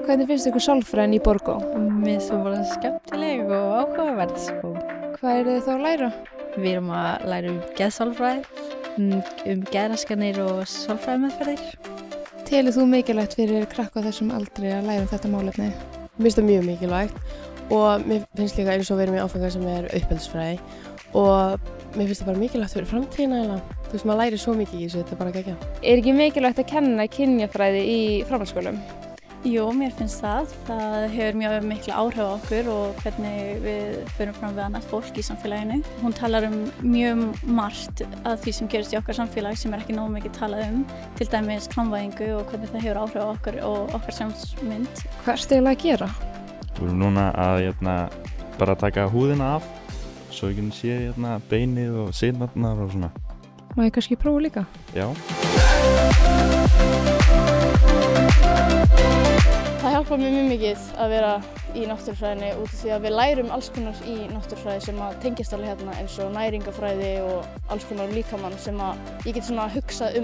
Hvernig finnst ykkur sálfræðin í Borgó? Mér finnst það bara skemmtileg og áhugaverð sko. Hvað eru þið þá að læra? Við erum að læra geðsálfræði, geðraskanir og sálfræðimeðferðir. Telur þú mikilvægt fyrir krakka á þessum aldri að læra þetta málefni? Mér finnst það mjög mikilvægt og mér finnst líka eins og við erum í áfangar sem er uppeldisfræði og mér finnst það bara mikilvægt fyrir framtíðina eiginlega. Þú veist, maður lærir svo mikið í þessu, þetta er bara geggjað. Er ekki mikilvægt að kenna kynjafræði í framhaldsskólum? Jú, mér finnst það. Það hefur mjög mikla áhrif á okkur og hvernig við förum fram við annað fólk í samfélaginu. Hún talar mjög margt af því sem gerist í okkar samfélag sem er ekki nógu mikið talað til dæmis klámvæðingu og hvernig það hefur áhrif á okkur og okkar sjálfsmynd. Hvað ertu eiginlega að gera? Við erum núna að bara taka húðina af svo við getum séð beinið og sinarnar og svona. Má ég kannski prófa líka? Já. Það hjálpar mér mjög mikið að vera í náttúrufræðinni út af því að við lærum alls konar í náttúrufræði sem að tengjast alveg hérna eins og næringafræði og alls konar líkamann sem að ég get svona hugsað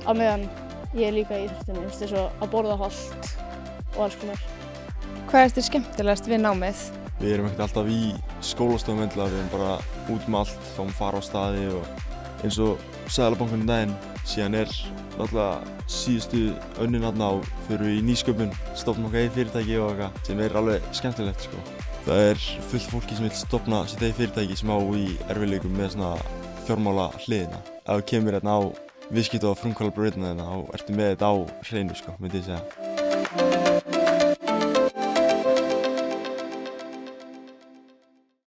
á meðan ég er líka í íþróttinni, eins og að borða hollt og alls konar. Hvað er þér skemmtilegast við námið? Við erum ekkert alltaf í skólastofum endilega, við erum bara út með allt, fáum fara á staði og eins og Seðlabankann daginn, síðan er náttúrulega síðustu önnin þarna og fyrir við í nýsköpun, stofnum okkar eigið fyrirtæki og eitthvað sem er alveg skemmtilegt sko. Það er fullt fólki sem vil stofna sitt eigið fyrirtæki sem á í erfiðleikum með svona fjármála hliðina. Ef þú kemur á viðskipta og frumkvöðlabrautina þá ertu með þetta á hreinu sko, myndi ég segja.